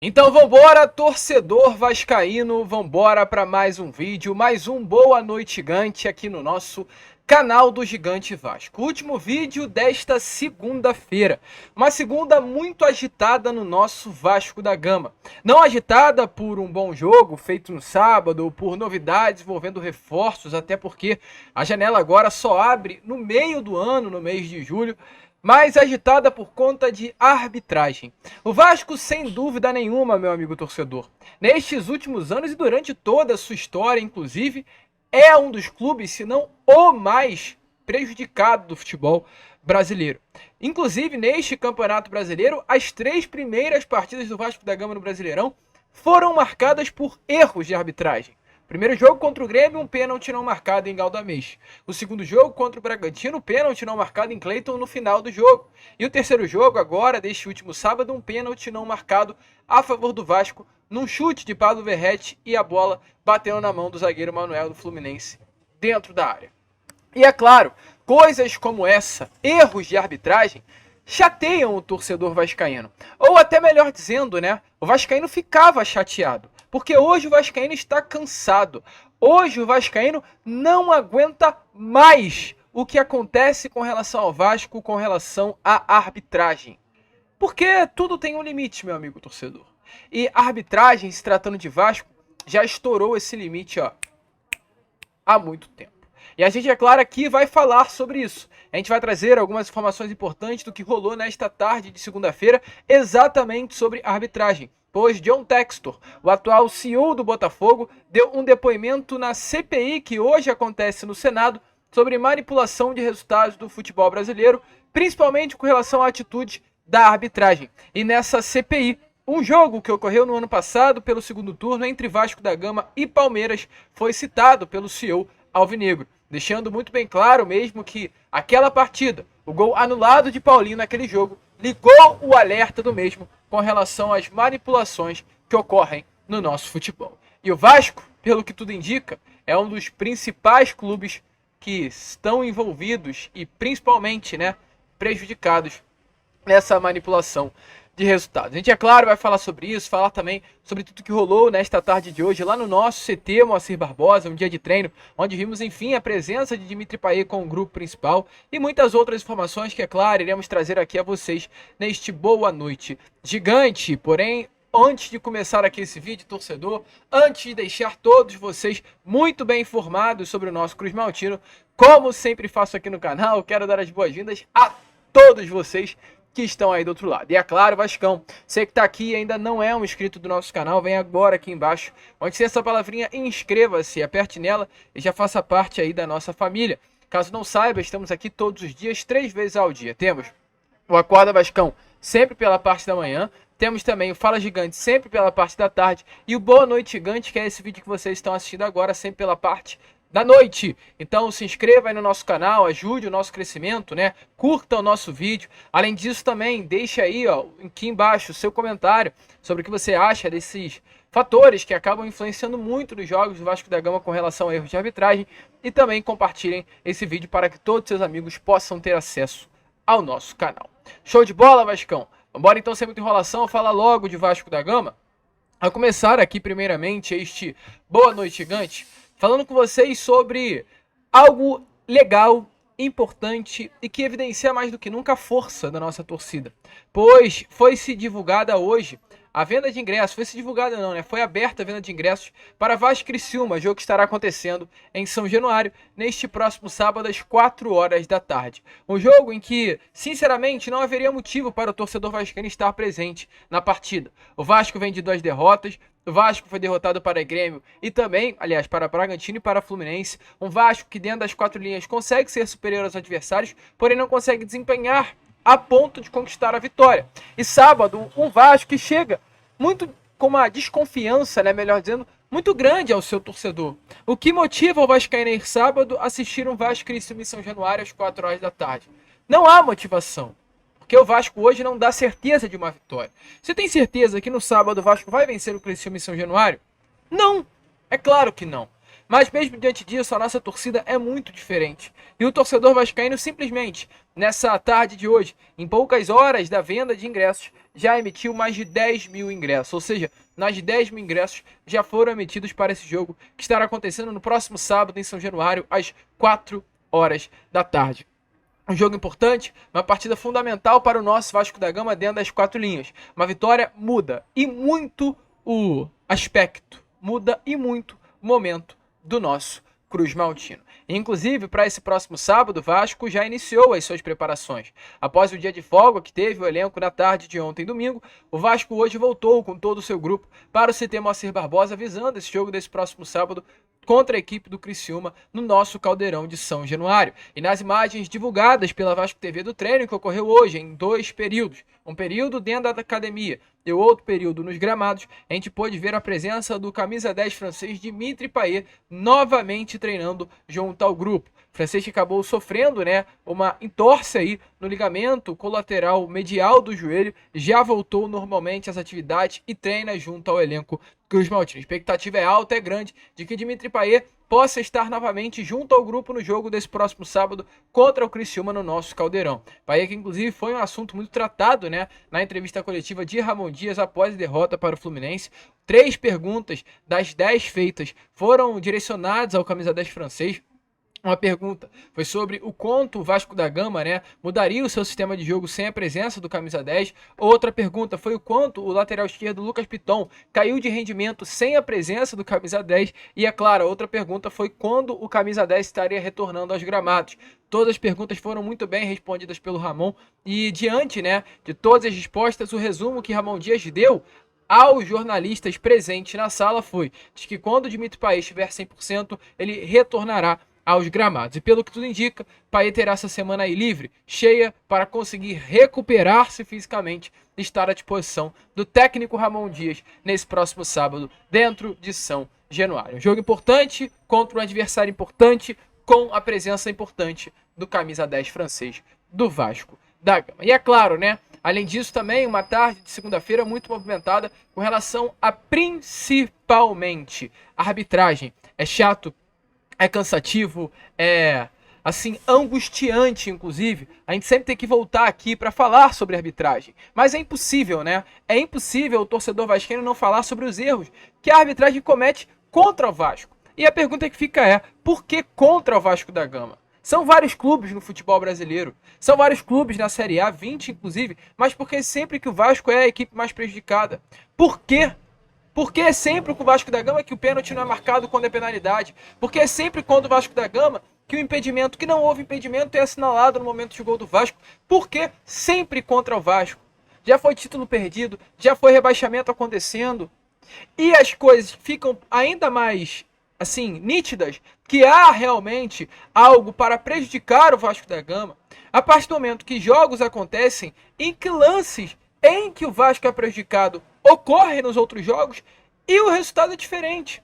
Então vambora, torcedor vascaíno, vambora para mais um vídeo, mais um Boa Noite Gigante aqui no nosso canal do Gigante Vasco. Último vídeo desta segunda-feira, uma segunda muito agitada no nosso Vasco da Gama. Não agitada por um bom jogo feito no sábado ou por novidades envolvendo reforços, até porque a janela agora só abre no meio do ano, no mês de julho, mais agitada por conta de arbitragem. O Vasco, sem dúvida nenhuma, meu amigo torcedor, nestes últimos anos e durante toda a sua história, inclusive, é um dos clubes, se não o mais prejudicado do futebol brasileiro. Inclusive, neste Campeonato Brasileiro, as 3 primeiras partidas do Vasco da Gama no Brasileirão foram marcadas por erros de arbitragem. Primeiro jogo contra o Grêmio, um pênalti não marcado em Galdamés. O segundo jogo contra o Bragantino, pênalti não marcado em Cleiton no final do jogo. E o terceiro jogo, agora, deste último sábado, um pênalti não marcado a favor do Vasco, num chute de Pablo Verrete e a bola batendo na mão do zagueiro Manuel do Fluminense dentro da área. E é claro, coisas como essa, erros de arbitragem, chateiam o torcedor vascaíno. Ou até melhor dizendo, né? O vascaíno ficava chateado. Porque hoje o vascaíno está cansado. Hoje o vascaíno não aguenta mais o que acontece com relação ao Vasco, com relação à arbitragem. Porque tudo tem um limite, meu amigo torcedor. E a arbitragem, se tratando de Vasco, já estourou esse limite, ó, há muito tempo. E a gente, é claro, aqui vai falar sobre isso. A gente vai trazer algumas informações importantes do que rolou nesta tarde de segunda-feira, exatamente sobre a arbitragem. Pois John Textor, o atual CEO do Botafogo, deu um depoimento na CPI que hoje acontece no Senado sobre manipulação de resultados do futebol brasileiro, principalmente com relação à atitude da arbitragem. E nessa CPI, um jogo que ocorreu no ano passado pelo segundo turno entre Vasco da Gama e Palmeiras foi citado pelo CEO alvinegro, deixando muito bem claro mesmo que aquela partida, o gol anulado de Paulinho naquele jogo, ligou o alerta do mesmo com relação às manipulações que ocorrem no nosso futebol. E o Vasco, pelo que tudo indica, é um dos principais clubes que estão envolvidos e principalmente, né, prejudicados nessa manipulação de resultados. A gente, é claro, vai falar sobre isso, falar também sobre tudo que rolou nesta tarde de hoje lá no nosso CT Moacir Barbosa, um dia de treino, onde vimos, enfim, a presença de Dimitri Payet com o grupo principal e muitas outras informações que, é claro, iremos trazer aqui a vocês neste Boa Noite Gigante. Porém, antes de começar aqui esse vídeo, torcedor, antes de deixar todos vocês muito bem informados sobre o nosso Cruz Maltino, como sempre faço aqui no canal, quero dar as boas-vindas a todos vocês que estão aí do outro lado. E é claro, Vascão, você que está aqui e ainda não é um inscrito do nosso canal, vem agora aqui embaixo, onde tem essa palavrinha inscreva-se, aperte nela e já faça parte aí da nossa família. Caso não saiba, estamos aqui todos os dias, 3 vezes ao dia. Temos o Acorda Vascão sempre pela parte da manhã, temos também o Fala Gigante sempre pela parte da tarde e o Boa Noite Gigante, que é esse vídeo que vocês estão assistindo agora, sempre pela parte da noite. Então se inscreva aí no nosso canal, ajude o nosso crescimento, né? Curta o nosso vídeo. Além disso também, deixa aí, ó, aqui embaixo o seu comentário sobre o que você acha desses fatores que acabam influenciando muito nos jogos do Vasco da Gama com relação a erros de arbitragem e também compartilhem esse vídeo para que todos seus amigos possam ter acesso ao nosso canal. Show de bola, Vascão? Vambora então, sem muita enrolação, falar logo de Vasco da Gama. A começar aqui primeiramente este Boa Noite Gigante, falando com vocês sobre algo legal, importante e que evidencia mais do que nunca a força da nossa torcida. Pois foi-se divulgada hoje a venda de ingressos, foi-se divulgada não, né? Foi aberta a venda de ingressos para Vasco e Criciúma, jogo que estará acontecendo em São Januário, neste próximo sábado às 4 horas da tarde. Um jogo em que, sinceramente, não haveria motivo para o torcedor vascaíno estar presente na partida. O Vasco vem de 2 derrotas, o Vasco foi derrotado para Grêmio e também, aliás, para Bragantino e para Fluminense. Um Vasco que dentro das 4 linhas consegue ser superior aos adversários, porém não consegue desempenhar a ponto de conquistar a vitória. E sábado, um Vasco que chega muito com uma desconfiança, né, melhor dizendo, muito grande ao seu torcedor. O que motiva o vascaíno a ir sábado assistir um Vasco Criciúma em São Januário às 4 horas da tarde? Não há motivação. Porque o Vasco hoje não dá certeza de uma vitória. Você tem certeza que no sábado o Vasco vai vencer o Criciúma em São Januário? Não, é claro que não. Mas mesmo diante disso, a nossa torcida é muito diferente. E o torcedor vascaíno simplesmente, nessa tarde de hoje, em poucas horas da venda de ingressos, já emitiu mais de 10 mil ingressos. Ou seja, mais de 10 mil ingressos já foram emitidos para esse jogo que estará acontecendo no próximo sábado em São Januário, às 4 horas da tarde. Um jogo importante, uma partida fundamental para o nosso Vasco da Gama dentro das 4 linhas. Uma vitória muda e muito o aspecto, muda e muito o momento do nosso Cruz Maltino. Inclusive, para esse próximo sábado, o Vasco já iniciou as suas preparações. Após o dia de folga que teve o elenco na tarde de ontem, domingo, o Vasco hoje voltou com todo o seu grupo para o CT Moacir Barbosa, visando esse jogo desse próximo sábado contra a equipe do Criciúma no nosso Caldeirão de São Januário. E nas imagens divulgadas pela Vasco TV do treino que ocorreu hoje em 2 períodos, um período dentro da academia e o outro período nos gramados, a gente pôde ver a presença do camisa 10 francês Dimitri Payet novamente treinando junto ao grupo. O francês que acabou sofrendo, uma entorse aí no ligamento colateral medial do joelho, já voltou normalmente às atividades e treina junto ao elenco Cruz Maltino. A expectativa é alta, é grande, de que Dimitri Payet possa estar novamente junto ao grupo no jogo desse próximo sábado contra o Criciúma no nosso Caldeirão. Payet que inclusive foi um assunto muito tratado, na entrevista coletiva de Ramon Dias após a derrota para o Fluminense. 3 perguntas das 10 feitas foram direcionadas ao camisa 10 francês. Uma pergunta foi sobre o quanto o Vasco da Gama, mudaria o seu sistema de jogo sem a presença do camisa 10. Outra pergunta foi o quanto o lateral esquerdo Lucas Piton caiu de rendimento sem a presença do camisa 10. E é claro, outra pergunta foi quando o camisa 10 estaria retornando aos gramados. Todas as perguntas foram muito bem respondidas pelo Ramon. E diante, de todas as respostas, o resumo que Ramon Dias deu aos jornalistas presentes na sala foi de que quando o Dimitri Payet estiver 100%, ele retornará aos gramados. E pelo que tudo indica, Payet terá essa semana aí livre, cheia, para conseguir recuperar-se fisicamente e estar à disposição do técnico Ramon Dias nesse próximo sábado, dentro de São Januário. Um jogo importante contra um adversário importante, com a presença importante do camisa 10 francês do Vasco da Gama. E é claro, além disso também, uma tarde de segunda-feira muito movimentada com relação a principalmente a arbitragem. É chato, é cansativo, é angustiante, inclusive. A gente sempre tem que voltar aqui para falar sobre arbitragem. Mas é impossível, É impossível o torcedor vascaíno não falar sobre os erros que a arbitragem comete contra o Vasco. E a pergunta que fica é, por que contra o Vasco da Gama? São vários clubes no futebol brasileiro, são vários clubes na Série A, 20 inclusive, mas por que sempre que o Vasco é a equipe mais prejudicada? Por quê? Porque é sempre com o Vasco da Gama que o pênalti não é marcado quando é penalidade. Porque é sempre quando o Vasco da Gama que o impedimento, que não houve impedimento, é assinalado no momento de gol do Vasco. Porque sempre contra o Vasco. Já foi título perdido, já foi rebaixamento acontecendo. E as coisas ficam ainda mais, nítidas, que há realmente algo para prejudicar o Vasco da Gama. A partir do momento que jogos acontecem, em que lances em que o Vasco é prejudicado ocorre nos outros jogos e o resultado é diferente.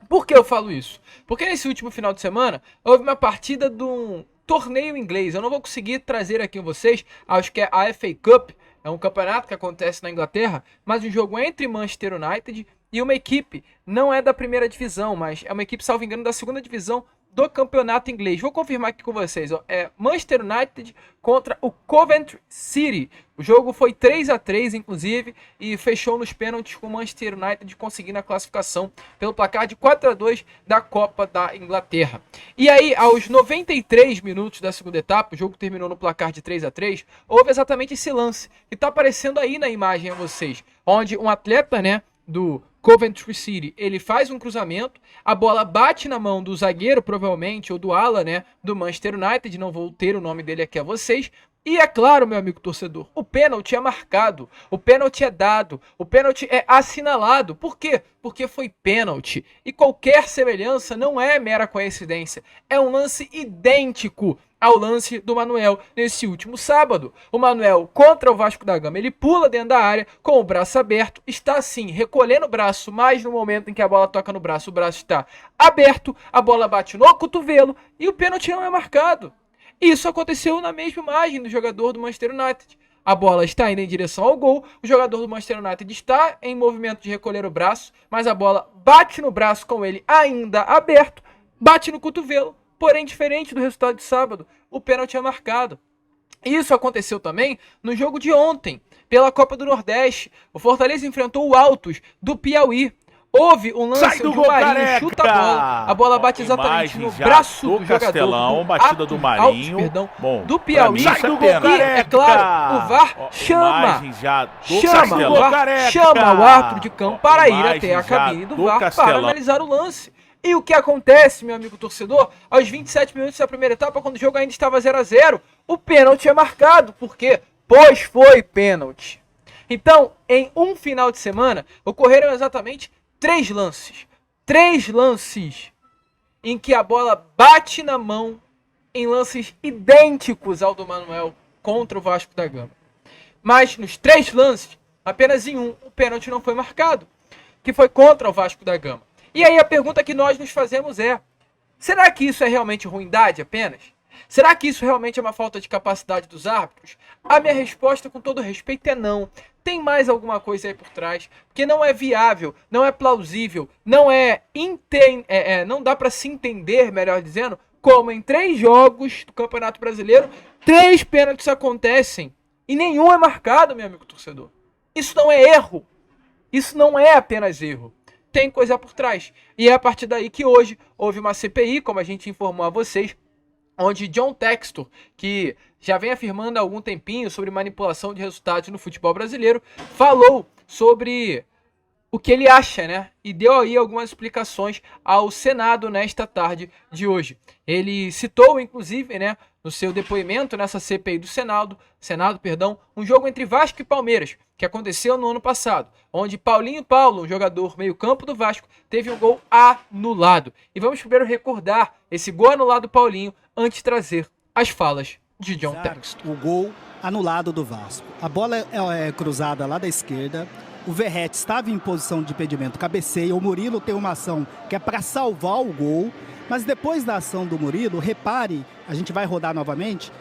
Por que eu falo isso? Porque nesse último final de semana houve uma partida de um torneio inglês. Eu não vou conseguir trazer aqui com vocês, acho que é a FA Cup, é um campeonato que acontece na Inglaterra, mas um jogo entre Manchester United e uma equipe, não é da primeira divisão, mas é uma equipe, salvo engano, da segunda divisão do campeonato inglês. Vou confirmar aqui com vocês, é Manchester United contra o Coventry City. O jogo foi 3-3, inclusive, e fechou nos pênaltis com o Manchester United conseguindo a classificação pelo placar de 4-2 da Copa da Inglaterra. E aí, aos 93 minutos da segunda etapa, o jogo terminou no placar de 3-3, houve exatamente esse lance, que está aparecendo aí na imagem a vocês, onde um atleta, do Coventry City, ele faz um cruzamento, a bola bate na mão do zagueiro, provavelmente, ou do ala, do Manchester United, não vou ter o nome dele aqui a vocês, e é claro, meu amigo torcedor, o pênalti é marcado, o pênalti é dado, o pênalti é assinalado. Por quê? Porque foi pênalti, e qualquer semelhança não é mera coincidência, é um lance idêntico ao lance do Manuel nesse último sábado. O Manuel contra o Vasco da Gama, ele pula dentro da área com o braço aberto, está assim, recolhendo o braço, mas no momento em que a bola toca no braço, o braço está aberto, a bola bate no cotovelo e o pênalti não é marcado. Isso aconteceu na mesma imagem do jogador do Manchester United. A bola está indo em direção ao gol, o jogador do Manchester United está em movimento de recolher o braço, mas a bola bate no braço com ele ainda aberto, bate no cotovelo. Porém, diferente do resultado de sábado, o pênalti é marcado. Isso aconteceu também no jogo de ontem, pela Copa do Nordeste. O Fortaleza enfrentou o Altos do Piauí. Houve um lance onde o Marinho chuta a bola bate exatamente no braço do jogador Castelão, batida do Marinho, do Piauí. E é claro, o VAR chama o árbitro de campo para ir até a cabine do VAR para analisar o lance. E o que acontece, meu amigo torcedor, aos 27 minutos da primeira etapa, quando o jogo ainda estava 0-0, o pênalti é marcado. Por quê? Pois foi pênalti. Então, em um final de semana, ocorreram exatamente 3 lances. 3 lances em que a bola bate na mão em lances idênticos ao do Manuel contra o Vasco da Gama. Mas nos 3 lances, apenas em um, o pênalti não foi marcado, que foi contra o Vasco da Gama. E aí a pergunta que nós nos fazemos é: será que isso é realmente ruindade apenas? Será que isso realmente é uma falta de capacidade dos árbitros? A minha resposta, com todo respeito, é não. Tem mais alguma coisa aí por trás, porque não é viável, não é plausível, não dá para se entender, melhor dizendo, como em 3 jogos do Campeonato Brasileiro, 3 pênaltis acontecem e nenhum é marcado, meu amigo torcedor. Isso não é erro. Isso não é apenas erro. Tem coisa por trás. E é a partir daí que hoje houve uma CPI, como a gente informou a vocês, onde John Textor, que já vem afirmando há algum tempinho sobre manipulação de resultados no futebol brasileiro, falou sobre o que ele acha, né? E deu aí algumas explicações ao Senado nesta tarde de hoje. Ele citou, inclusive, né, no seu depoimento nessa CPI do Senado, um jogo entre Vasco e Palmeiras, que aconteceu no ano passado, onde Paulinho Paulo, um jogador meio-campo do Vasco, teve um gol anulado. E vamos primeiro recordar esse gol anulado do Paulinho antes de trazer as falas de John Textor. O gol anulado do Vasco. A bola é cruzada lá da esquerda. O Verratti estava em posição de impedimento, cabeceia. O Murilo tem uma ação que é para salvar o gol. Mas depois da ação do Murilo, repare, a gente vai rodar novamente,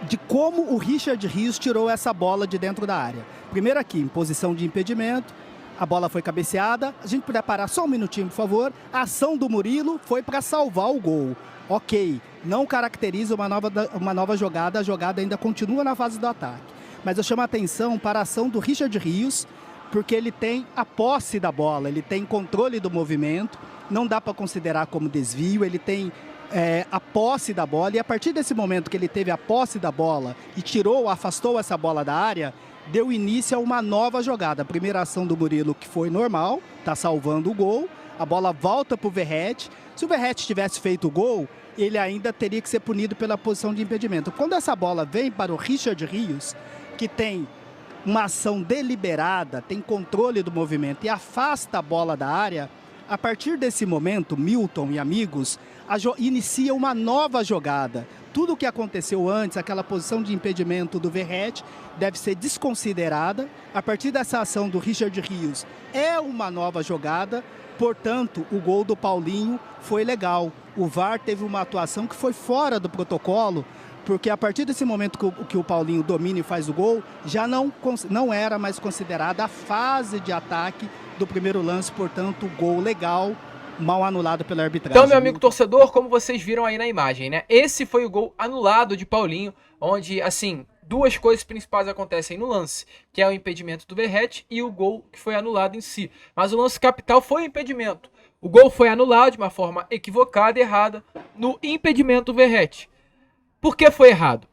de como o Richard Rios tirou essa bola de dentro da área. Primeiro aqui, em posição de impedimento, a bola foi cabeceada. A gente puder parar só um minutinho, por favor. A ação do Murilo foi para salvar o gol. Ok, não caracteriza uma nova jogada, a jogada ainda continua na fase do ataque. Mas eu chamo a atenção para a ação do Richard Rios, porque ele tem a posse da bola, ele tem controle do movimento, não dá para considerar como desvio, ele tem a posse da bola, e a partir desse momento que ele teve a posse da bola e afastou essa bola da área, deu início a uma nova jogada. A primeira ação do Murilo, que foi normal, está salvando o gol, a bola volta para o Verratti. Se o Verratti tivesse feito o gol, ele ainda teria que ser punido pela posição de impedimento. Quando essa bola vem para o Richard Rios, que tem uma ação deliberada, tem controle do movimento e afasta a bola da área, a partir desse momento, Milton e amigos, inicia uma nova jogada. Tudo o que aconteceu antes, aquela posição de impedimento do Verratti, deve ser desconsiderada. A partir dessa ação do Richard Rios, é uma nova jogada. Portanto, o gol do Paulinho foi legal. O VAR teve uma atuação que foi fora do protocolo, porque a partir desse momento que o Paulinho domina e faz o gol, já não era mais considerada a fase de ataque do primeiro lance. Portanto, o gol legal, mal anulado pela arbitragem. Então, meu amigo torcedor, como vocês viram aí na imagem, né? Esse foi o gol anulado de Paulinho, onde, assim, 2 coisas principais acontecem no lance, que é o impedimento do Verratti e o gol que foi anulado em si. Mas o lance capital foi o impedimento. O gol foi anulado de uma forma equivocada e errada no impedimento do Verratti. Por que foi errado?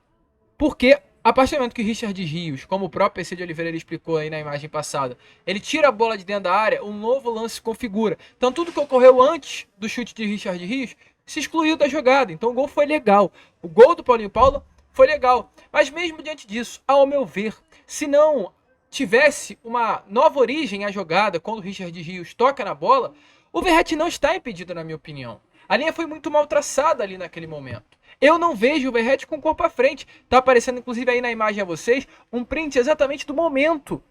Porque a partir do momento que o Richard Rios, como o próprio PC de Oliveira ele explicou aí na imagem passada, ele tira a bola de dentro da área, um novo lance se configura. Então tudo que ocorreu antes do chute de Richard Rios se excluiu da jogada. Então o gol foi legal. O gol do Paulinho Paulo foi legal. Mas mesmo diante disso, ao meu ver, se não tivesse uma nova origem à jogada, quando o Richard Rios toca na bola, o Verratti não está impedido, na minha opinião. A linha foi muito mal traçada ali naquele momento. Eu não vejo o Verratti com o corpo à frente. Tá aparecendo inclusive aí na imagem a vocês um print exatamente do momento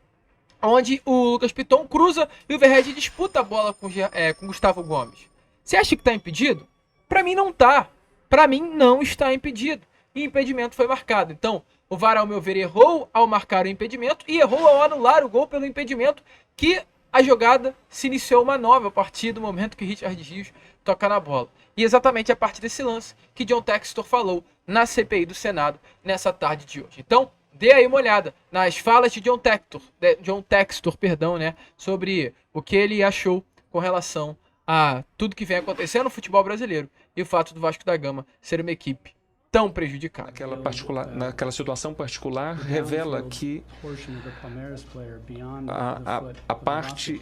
onde o Lucas Piton cruza e o Verratti disputa a bola com Gustavo Gomes. Você acha que tá impedido? Para mim não tá. Para mim não está impedido. E impedimento foi marcado. Então, O VAR, ao meu ver, errou ao marcar o impedimento e errou ao anular o gol pelo impedimento, que a jogada se iniciou uma nova a partir do momento que Richard Rios toca na bola. E exatamente a partir desse lance que John Textor falou na CPI do Senado nessa tarde de hoje. Então, dê aí uma olhada nas falas de John Textor, né, sobre o que ele achou com relação a tudo que vem acontecendo no futebol brasileiro e o fato do Vasco da Gama ser uma equipe tão prejudicada. Naquela situação particular, revela que a parte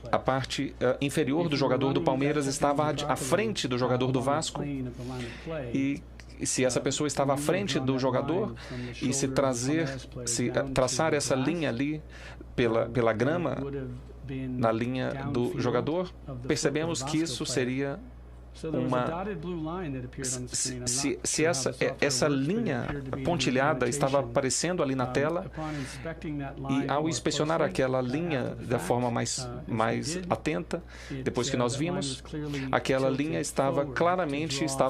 inferior do jogador do Palmeiras estava à frente do jogador do Vasco, e se essa pessoa estava à frente do jogador e se traçar essa linha ali pela grama, na linha do jogador, percebemos que isso seria se essa linha pontilhada estava aparecendo ali na tela, e ao inspecionar aquela linha da forma mais atenta, depois que nós vimos, aquela linha estava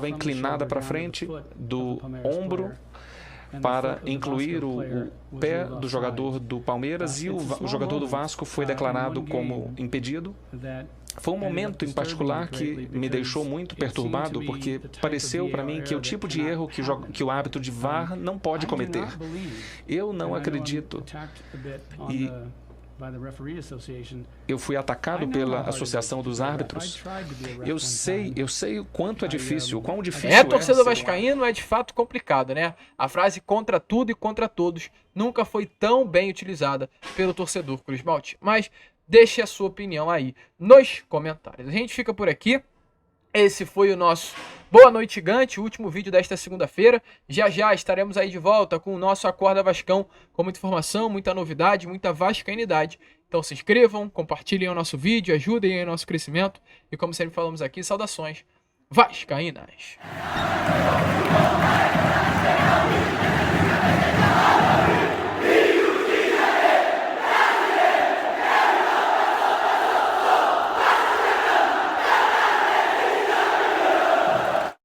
inclinada para frente do ombro para incluir o pé do jogador do Palmeiras, e o jogador do Vasco foi declarado como impedido. Foi um momento em particular que me deixou muito perturbado, porque pareceu para mim que o tipo de erro que o árbitro de VAR não pode cometer. Eu não acredito. E eu fui atacado pela Associação dos Árbitros. Eu sei o quanto é difícil, o quão difícil é. Torcedor vascaíno é de fato complicado, né? A frase contra tudo e contra todos nunca foi tão bem utilizada pelo torcedor Cruz Maltino. Mas deixe a sua opinião aí nos comentários. A gente fica por aqui. Esse foi o nosso Boa Noite Gigante, o último vídeo desta segunda-feira. Já estaremos aí de volta com o nosso Acorda Vascão, com muita informação, muita novidade, muita vascainidade. Então se inscrevam, compartilhem o nosso vídeo, ajudem aí o nosso crescimento. E como sempre falamos aqui, saudações vascaínas.